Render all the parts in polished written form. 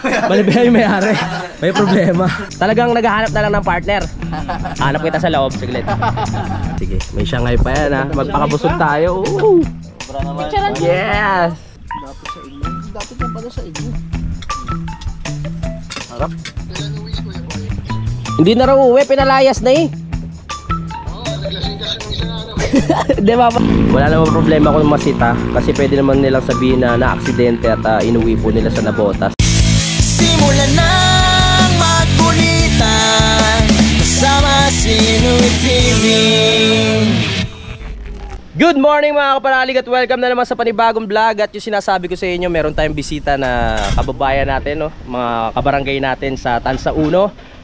Malibihan yung may-ari. May problema. Talagang naghahanap na lang ng partner. Hanap kita sa loob, saglit. Sige, may Shanghai pa yan ha. Magpakabusog tayo. Yes! Dapat sa inyo. Dapat yung pala sa inyo. Harap. Hindi na raw uwi, pinalayas na eh. Di ba? Wala namang problema kung masita kasi pwede naman nilang sabihin na na-aksidente at inuwi po nila sa Nabotas. Simulan ng magkulitan kasama si Inuwi TV. Good morning mga kapanalig at welcome na naman sa panibagong vlog. At yung sinasabi ko sa inyo, meron tayong bisita na kababayan natin, no? Mga kabarangay natin sa Tansa 1.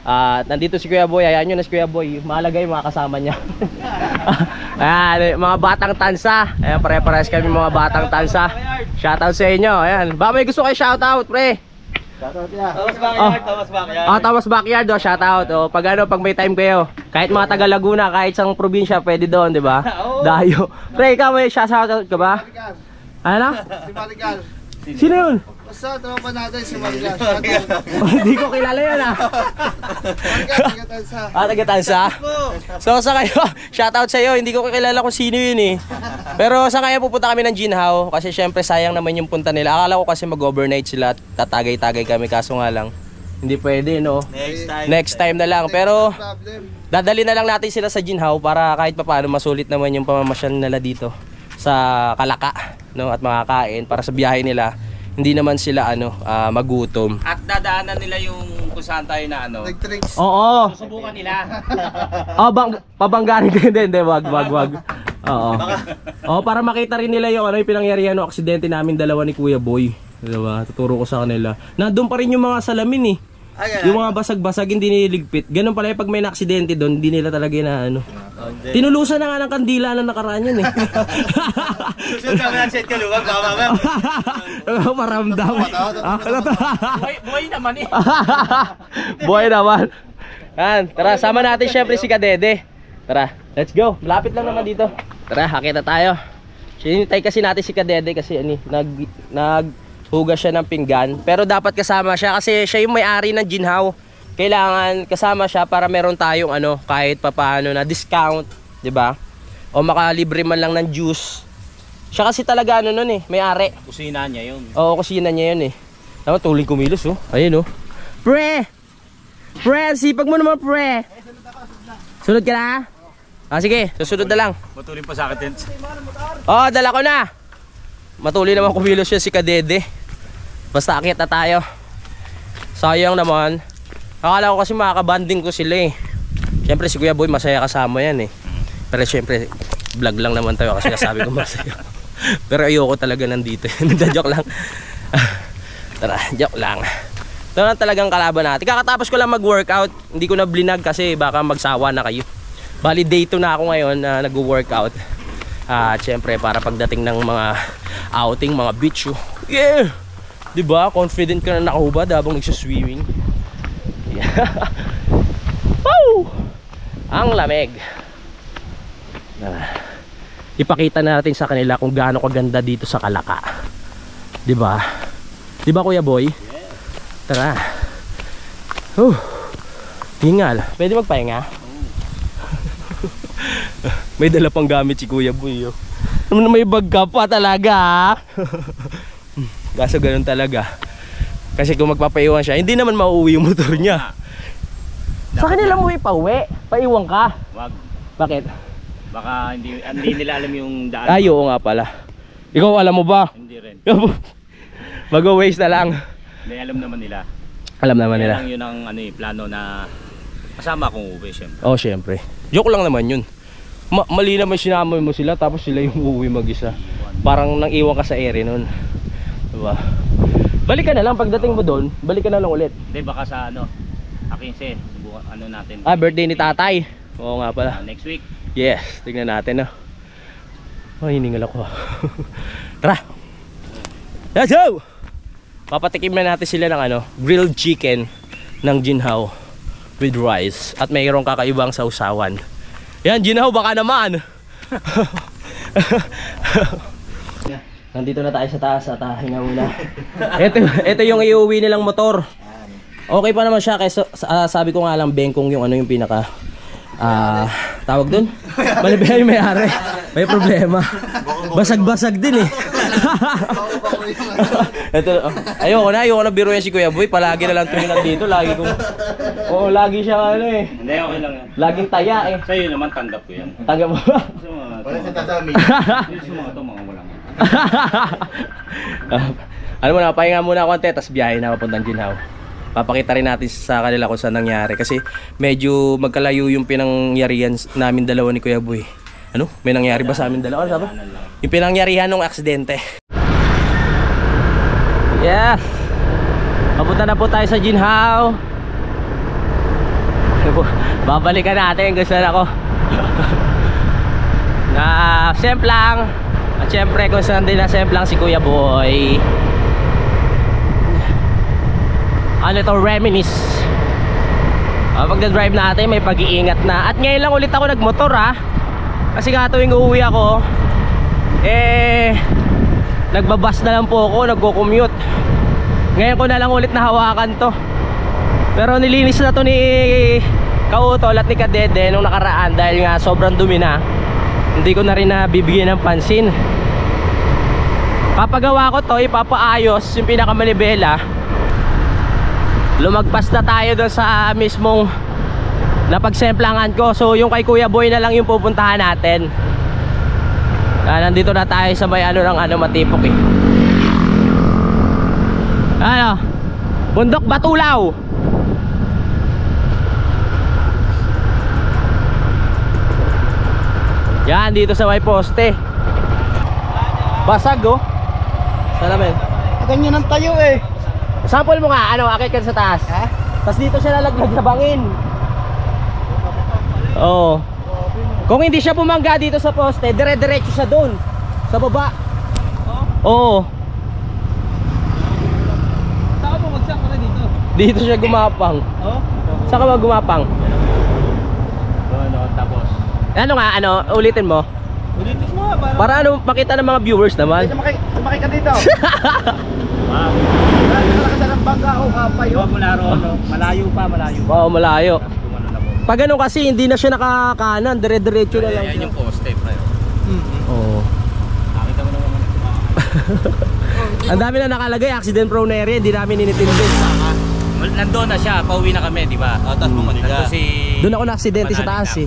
At nandito si Kuya Boy, ayan nyo na si Kuya Boy. Mahalaga yung mga kasama niya. Ayan, mga batang tansa. Ayan, pare-pares kami mga batang tansa. Shoutout sa inyo. Ayan, baka may gusto kayo shoutout, pre. Shoutout ya. Thomas Backyard. Thomas Backyard, shoutout. Pag may time kayo. Kahit mga taga Laguna, kahit isang probinsya, pwede doon, di ba? Dayo. Pre, ikaw may shoutout ka ba? Ano? Si Marical. Sino yun? Basta tropa natin si Marical. Hindi ko kilala yan Marical, taga-tansa. Taga-tansa? So sa kayo, shoutout sa iyo. Hindi ko kilala kung sino yun eh. Pero sa kaya pupunta kami ng Jinhao kasi syempre sayang naman yung punta nila. Akala ko kasi mag-overnight sila at tatagay-tagay kami, kaso nga lang hindi pwede, no? Next time na lang. Pero dadali na lang natin sila sa Jinhao para kahit papaano masulit naman yung pamamasyal nila dito sa Kalaka, no? At makakain para sa biyahe nila. Hindi naman sila magutom. At dadaanan nila yung kung saan tayo na Nag-tricks. Oo. susubukan nila. Pabanggarin ko hindi, wag. Oo. Para makita rin nila yung yung pinangyarihan ng aksidente namin dalawa ni Kuya Boy. Diba? Tuturo ko sa kanila. Nandun pa rin yung mga salamin eh. Yung mga basag-basag hindi niligpit. Ganun pala pag may na-aksidente doon, hindi nila talaga na tinulusan na nga ng kandila na nakaraan yun eh. Susunod kami ng set ka luwag, baka Maramdam. buhay naman eh. Buhay naman. Yan, tara, sama natin syempre si Kadede. Tara, let's go. Malapit lang naman dito. Tara, hakita tayo. Sinintay kasi natin si Kadede kasi naghugas siya ng pinggan. Pero dapat kasama siya kasi siya yung may-ari ng Jinhao. Kailangan kasama siya para meron tayong kahit papaano na discount, 'di ba? O makalibre man lang ng juice. Siya kasi talaga may-ari. Kusina niya yun. Oo, kusina niya yun eh. Tama, tuloy kumilos Ayun Pre! Pre, sipag mo naman pre! Sunod ka na? Sige, susunod na lang. Matulin pa sa akin. Dala ko na! Matuloy naman kumilos siya si Kadede. Basta akit na tayo. Sayang naman. Akala ko kasi makakabanding ko sila eh. Siyempre si Kuya Boy masaya kasama yan eh. Pero siyempre vlog lang naman tayo kasi nasabi ko masaya. Pero ayoko talaga nandito. Joke lang. Tara, joke lang. Ito na talagang kalaban natin. Kakatapos ko lang mag-workout. Hindi ko na blinag kasi baka magsawa na kayo. Bali day 2 na ako ngayon na nag-workout. At syempre para pagdating ng mga outing, mga beach yeah! Diba? Confident ka na nakahubad habang nagsiswimming. Yeah. Woo! Ang lamig. Ipakita natin sa kanila kung gaano kaganda dito sa Kalaka. Diba? Diba Kuya Boy? Tara. Hingal. Pwede magpahinga? May dala pang gamit si Kuya Boy may bag ka pa talaga. Kaso ganun talaga. Kasi kung magpapaiwan siya, hindi naman mauuwi yung motor niya. Sa kanila mo ipauwi? Paiwan ka? Wag. Bakit? Baka hindi nila alam yung daan. Ay, oo nga pala. Ikaw alam mo ba? Hindi rin. Mag-waste na lang. Hindi, alam naman nila. Alam naman nila. Yun ang plano na kasama kong uwi syempre. Oh, syempre. Joke lang naman yun. Mali naman sinama mo sila tapos sila yung uuwi mag-isa. Parang nang iwan ka sa ere nun. Diba? Balik ka na lang pagdating mo doon. Balik ka na lang ulit. Hindi, baka sa 15 subukan natin. Birthday ni tatay. Oo nga pala. Next week. Yes, tignan natin hiningal ako. Tara. Let's go. Papatikim na natin sila ng grilled chicken ng Jinhao with rice at mayroong kakaibang sausawan. Yan, Jinhao, baka naman. Nandito na tayo sa taas at hinga muna. ito yung iuwi nilang motor. Okay pa naman siya kasi sabi ko nga lang bengkong yung ano yung pinaka tawag dun? Malibaya yung may-ari. May problema. Basag-basag din eh. Ayoko na biruin si Kuya Boy. Palagi na lang tumingin dito. Lagi kong lagi siya ano eh. Hindi, okay lang yan. Laging taya eh. Sa'yo naman, tanggap ko yan. Tanggap mo ba? Wala sa tatami. Yung mga ito, mga walang yan. Alam mo na, pahinga muna konti, tapos biyahe na papuntang Ginhaw. Papakita rin natin sa kanila kung saan nangyari. Kasi medyo magkalayo yung pinangyarihan namin dalawa ni Kuya Boy. Ano? May nangyari ba sa amin dalawa? Ano sabi? Yung pinangyarihan ng aksidente. Yes! Papunta na po tayo sa Ginhaw. Babalikan natin kung saan ako. Na semplang. At syempre kung saan din na semplang si Kuya Boy. Ano ito, reminisce. Pag na-drive natin may pag-iingat na. At ngayon lang ulit ako nagmotor kasi nga tuwing uuwi ako nagbabas na lang po ako, nagko-commute. Ngayon ko na lang ulit nahawakan to. Pero nilinis na to ni Kautol at ni Kadede nung nakaraan dahil nga sobrang dumi na. Hindi ko na rin nabibigyan ng pansin. Papagawa ko to, ipapaayos yung pinakamanibela. Lumagpas na tayo doon sa mismong napagsemplangan ko. So yung kay Kuya Boy na lang yung pupuntahan natin. Nandito na tayo sa may ano ng Matipok eh. Ano? Bundok Batulaw. Yan, dito sa may poste. Basag oh. Salamin. Ganyan ang tayo eh. Sample mo nga, akit ka sa taas. Tapos dito siya lalaglag sa bangin. Oo. Kung hindi siya bumangga dito sa poste, dire-diretso siya doon. Sa baba. Oo. Saan mo magsak ka dito? Dito siya gumapang. Oh? Saan ka ba gumapang? Tapos. Ulitin mo. Ulitin mo Para makita ng mga viewers naman. Sumakay ka dito. Wow. Nakakasal ng bangka o kapay. Huwag mo laro, malayo pa. Oo, malayo. Gumano na po. Pag ganun kasi hindi na siya nakakanan, dire-diretso na lang Yan siya. yung poste, pre. Oo. Nakita mo naman. Ang dami na nakalagay, accident prone area, hindi namin inintindi. Nandoon na siya, pauwi na kami, di ba? Tapos bumalik ka. Doon ako na-aksidente sa taas eh.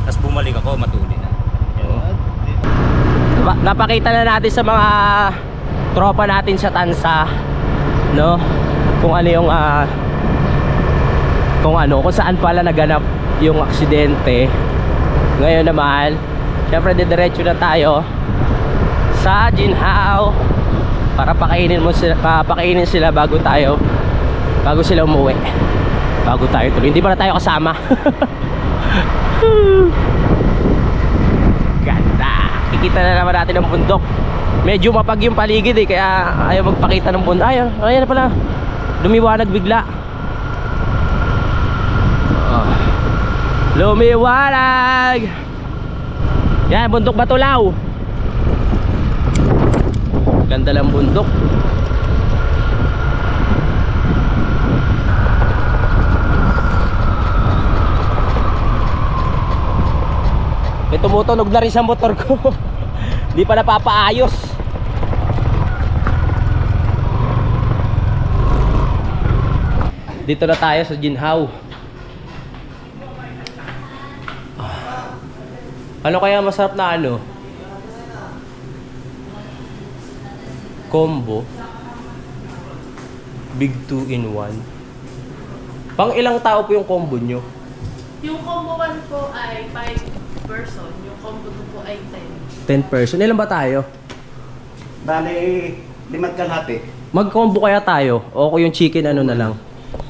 Tapos bumalik ako, matuli na. Napakita na natin sa mga tropa natin sa Tansa, no? Kung ano yung kung saan pala naganap yung aksidente. Ngayon naman, syempre diretso na tayo sa Ginhaw para pakainin sila bago sila umuwi. Bago tayo tuloy. Hindi pa na tayo kasama. Ganda. Kikita na naman natin ang bundok. Medyo mapag yung paligid eh, kaya ayaw magpakita ng bundok. Ayan na pala. Lumiwanag bigla. Lumiwanag. Yan, bundok Batulaw. Ganda lang bundok. May tumutunog na rin sa motor ko. Hindi pa napapaayos. Dito na tayo sa Ginhaw. Ano kaya masarap na combo? Big 2 in 1. Pang ilang tao po yung combo nyo? Yung combo 1 po ay 5 person, yung combo 2 po ay 10. 10 person. Ilan ba tayo? Bali, 5 kalahati. Mag-combo kaya tayo? O yung chicken na lang?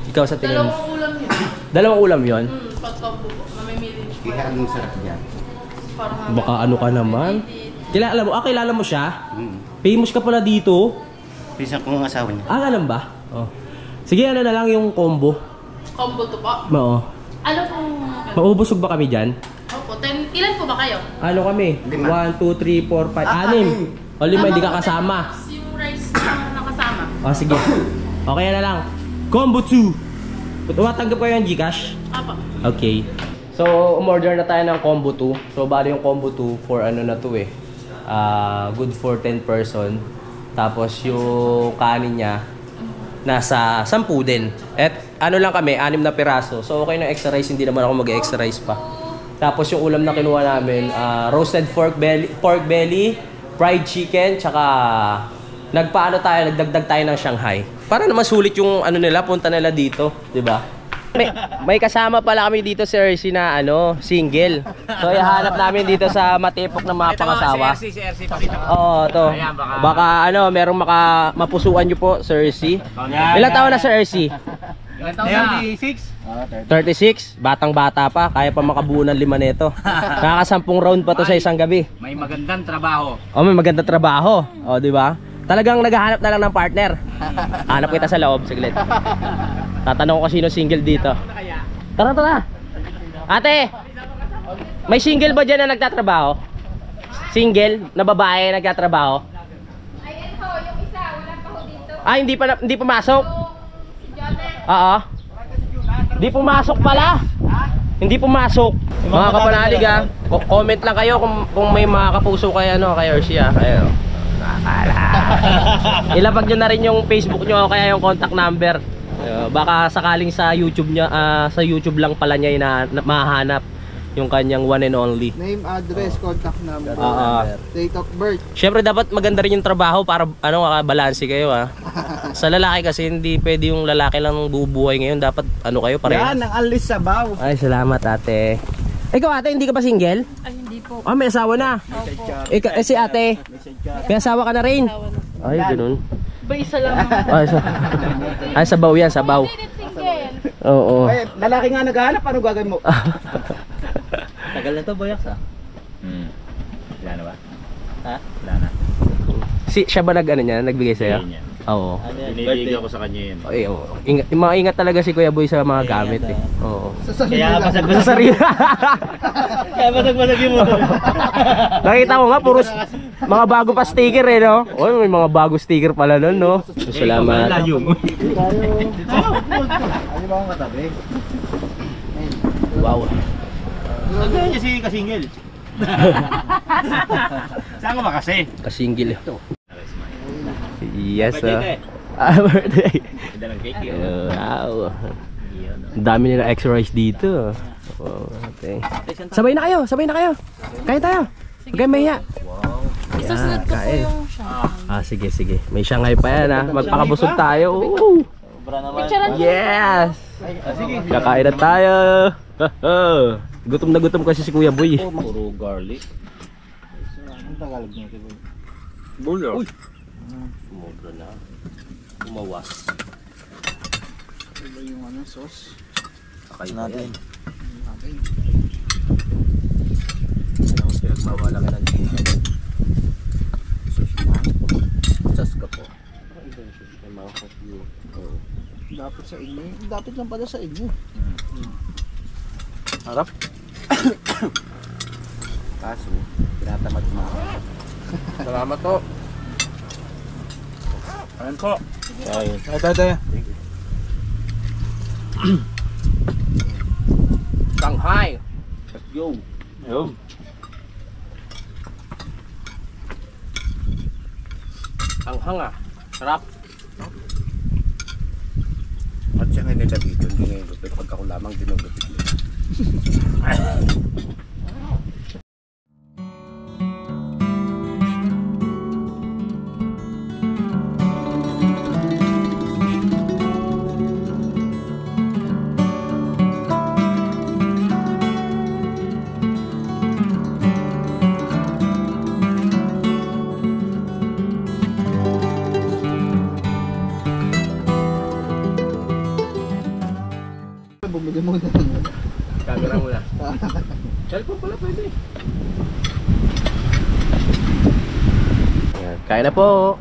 Ikaw sa tingin mo? Dalawang ulam yun. Dalawang ulam yun? Pag combo po, mamimili siya. Iha anong sarap niya. Parang Baka ano ka naman? Kilala mo siya? Famous ka pala dito? Pinsan ko ang asawa niya. Ganun ba? Oh. Sige, na lang yung combo. combo 2 po. Oo. Ano pong... Maubusog ba kami dyan? Opo, 10. Ilan po ba kayo? Ano kami? 1, 2, 3, 4, 5, 6. O 5 hindi ka kasama. Yung rice na nakasama. O sige. Okay na lang. Combo 2. Tumatanggap kayo ng Gcash? Apa. Okay. So, umorder na tayo ng combo 2. So, bali yung combo 2 for ano na to eh. Good for 10 person. Tapos yung kanin niya nasa 10 din. At ano lang kami, 6 na piraso. So, okay na extra rice, hindi naman ako mag-extra rice pa. Tapos yung ulam na kinuha namin, roasted pork belly, fried chicken, tsaka nagdagdag tayo ng Shanghai. Para naman sulit yung ano nila, punta nila dito, 'di ba? May kasama pala kami dito si RC na single. So ihanap namin dito sa matipok na mga pangasawa. Si RC, pakita mo. Oo, to. Ayan, Baka merong mapusuan nyo po, Sir RC. Ilang taon na Sir RC? Ilan taon na? 36? Batang-bata pa, kaya pa makabuo ng 5 nito. Nakaka-10 round pa to sa isang gabi. May magandang trabaho. Oh, may magandang trabaho. Oh, di ba? Talagang naghahanap na lang ng partner. Hanap kita sa loob, saglit. Tatanong ko sino single dito. Tara. Ate, may single ba dyan na nagtatrabaho? Single na babae nagtatrabaho? Ayan ho, yung isa, wala pa ho dito. Hindi pumasok? Si Jonathan. Oo. Hindi pumasok pala. Hindi pumasok. Mga kapanalig comment lang kayo kung may mga kapuso kayo kay RC kayo. Ilapag nyo na rin yung Facebook nyo o kaya yung contact number. Baka sakaling sa YouTube niya, sa YouTube lang pala niya mahanap yung kanyang one and only. Name, address, contact number, date of birth. Siyempre dapat maganda rin yung trabaho para makabalanse kayo Sa lalaki kasi hindi pwede yung lalaki lang bubuhay ngayon, dapat kayo pareho. Yan, ang alis sa baw. Ay, salamat ate. Ikaw ate, hindi ka ba single? Ay, hindi po. May asawa na. Si ate, may asawa ka na rin. Ay, ganun. Ba isa lang. Ay, sabaw yan, sabaw. Single. Oo. Eh, lalaki nga naghahanap, ano gagawin mo? Tagal na to, Boyax Wala na ba? Ha? Wala na. Siya ba nagbigay sa'yo? Hindi niya. Oo. Binibigay ako sa kanya yun. Ay, oo. Maingat talaga si Kuya Boy sa mga gamit Oo. Sa sarili Kaya lang. Sa sarili. Kaya basag-basag yung motor. Nakita ko nga, puro mga bago pa sticker no? May mga bago sticker pala nun, no? Salamat. Ano ba akong katabi? Wow. Saan niya si Kasingil? Saan ka ba kasi? Kasingil. Yes, Birthday. birthday. Ganda ng cake Wow. Ang dami nila extra rice dito. Wow, okay. Sabay na kayo. Kain tayo. Huwag kayong mahiya. Isusunod ko po kain. yung siya. Sige. May Shanghai pa yan Magpakabusog tayo. Sobra naman. Yes! Kakain na tayo. Gutom na gutom kasi si Kuya Boy. Puro garlic. Ang Tagalog niya, diba? Bulo. Sumobra na. Umawas. Diba yung sauce? Kakain natin. Okay. Pinagmawala ka ng chicken. Sus ka po. May mga coffee. Dapat sa inyo. Dapat lang pala sa inyo. Harap. Kaso, tinatamad mo. Salamat po. Ayan po. Tayo. Shanghai. Let's go. Yo. Hanghang Sarap. At siya ngayon nila dito, hindi ngayon gupit. Pagka ko lamang dinugupit nila. Bumili muna. Camera muna. Cellphone pala pwede. Ayan, kain na po.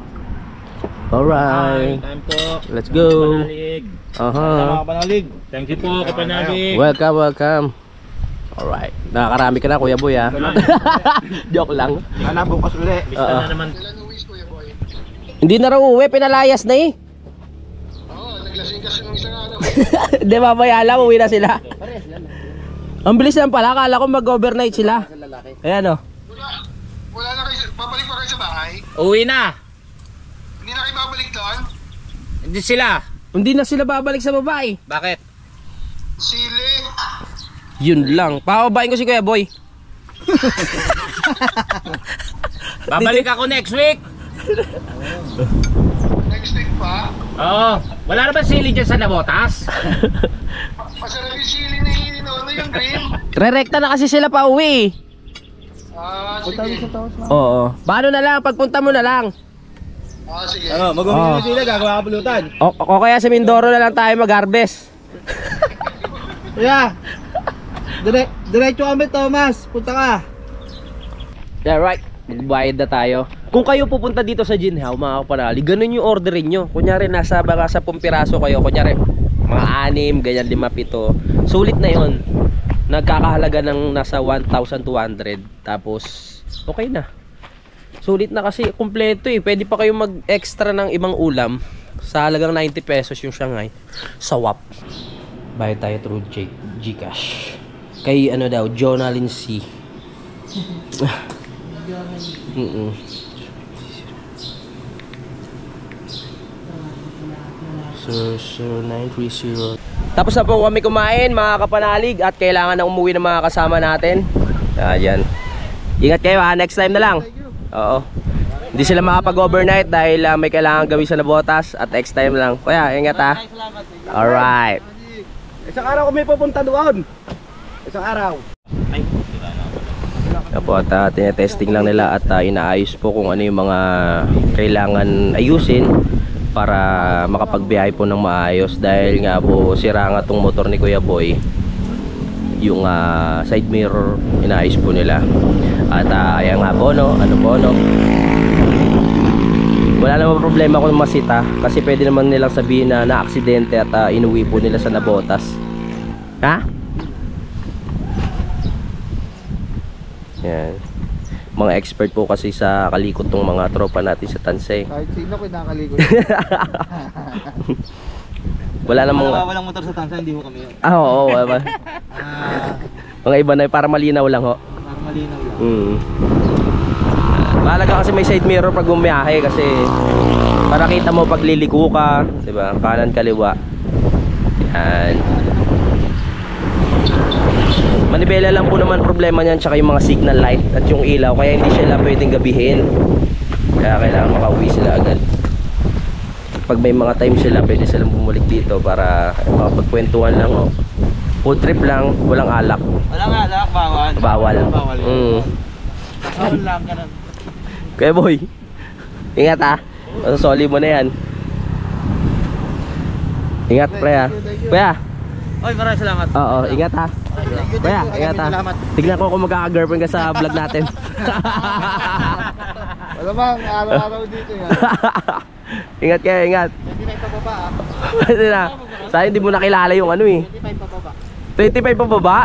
Alright. Time po. Let's go. Panalig. Panalig. Thank you po, Kapanalig. Welcome. Alright. Nakakarami ka na, Kuya Boy Joke lang. Bukas ulit. Bista na naman. Hindi na raw uwi, pinalayas na eh. Oo, naglasing kasi nung isang ano. Hindi, mamaya lang, uwi na sila. Ang bilis lang pala, akala ko mag-overnight sila. Ayan o. Wala na kayo, babalik pa kayo sa bahay? Uwi na. Hindi na kayo babalik doon? Hindi sila. Hindi na sila babalik sa babae. Bakit? Sili. Yun lang. Pababain ko si Kuya Boy. Babalik ako next week. Next week pa? Oo. Wala na ba sili dyan sa Nabotas? Masarap yung sili ni Nono yung green. Rerekta na kasi sila pa uwi. Sige. Oo. Paano na lang? Pagpunta mo na lang. Sige. Ano, mag-umili na sila, gagawa ka pulutan. O kaya sa Mindoro na lang tayo mag-harvest. Yeah. Diretso kami, Thomas. Punta ka. Yeah, right. Magbayad na tayo. Kung kayo pupunta dito sa Ginhaw, mga kapanali, ganun yung orderin nyo. Kunyari, nasa baka sa 10 piraso kayo. Kunyari, mga 6, ganyan, 5, 7. Sulit na yon. Nagkakahalaga ng nasa 1,200. Tapos, okay na. Sulit na kasi, kumpleto eh. Pwede pa kayo mag-extra ng ibang ulam. Sa halagang 90 pesos yung Shanghai. Sawap. Bayad tayo through Gcash. Kay ano daw, Jonalyn C. So 930. Tapos na po kami kumain mga kapanalig at kailangan na umuwi ng mga kasama natin. Ayan. Ingat kayo ha, next time na lang. Oo. Hindi sila makapag-overnight dahil may kailangan gawin sa Nabotas at next time lang. Kuya, ingat ha. Alright. Isang araw kami pupunta doon. Isang araw. Apo, at tinetesting lang nila at inaayos po kung ano yung mga kailangan ayusin para makapagbiyahe po ng maayos dahil nga po sira nga tong motor ni Kuya Boy. Yung side mirror inaayos po nila. At ayan nga po no, ano po no. Wala namang problema kung masita kasi pwede naman nilang sabihin na na-aksidente at inuwi po nila sa Nabotas. Ha? Yan. Mga expert po kasi sa kalikot tong mga tropa natin sa Tansay. Kahit sino kinakalikot. Wala namang Walang motor sa Tansa, hindi ho kami yun. oo. Mga iba na para malinaw lang ho. Para malinaw lang. Mahalaga kasi may side mirror pag bumiyahe kasi para kita mo pag liliko ka, 'di ba? Kanan kaliwa. Yan. Manibela lang po naman problema niyan tsaka yung mga signal light at yung ilaw kaya hindi siya lang pwedeng gabihin. Kaya kailangan makauwi sila agad. Pag may mga time sila pwede silang bumalik dito para makapagkwentuhan lang oh. Food trip lang, walang alak. Wala nga, alak, bawal. Bawal. Bawal. Bawal lang, ganun. Kuya Boy, ingat ha. Masasoli mo na yan. Ingat pre ha. Kuya. Oy, maraming salamat. Oo, ingat ha. Kuya, ingat ha. Tignan ko kung magkaka-girlfriend ka sa vlog natin. Wala bang araw-araw dito yan. Ingat kayo, ingat. Hindi na ipababa ah. Pwede na. Sayang hindi mo nakilala yung ano eh. 25 pababa. 25 pa baba?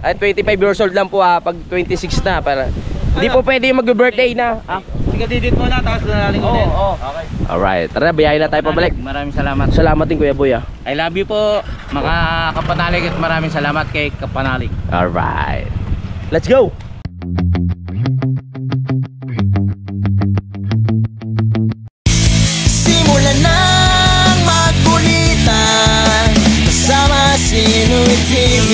Ay 25 years old lang po ha. Pag 26 na para. Hindi po pwede yung mag-birthday na. Sige, didit mo na, tapos lalaling ulit. Okay. Alright, tara biyahe na tayo pabalik. Maraming salamat. Salamat din Kuya Boy ha. I love you po mga kapanalig at maraming salamat kay kapanalig. Alright. Let's go! Simulan ng magkulitan kasama si Nuit TV.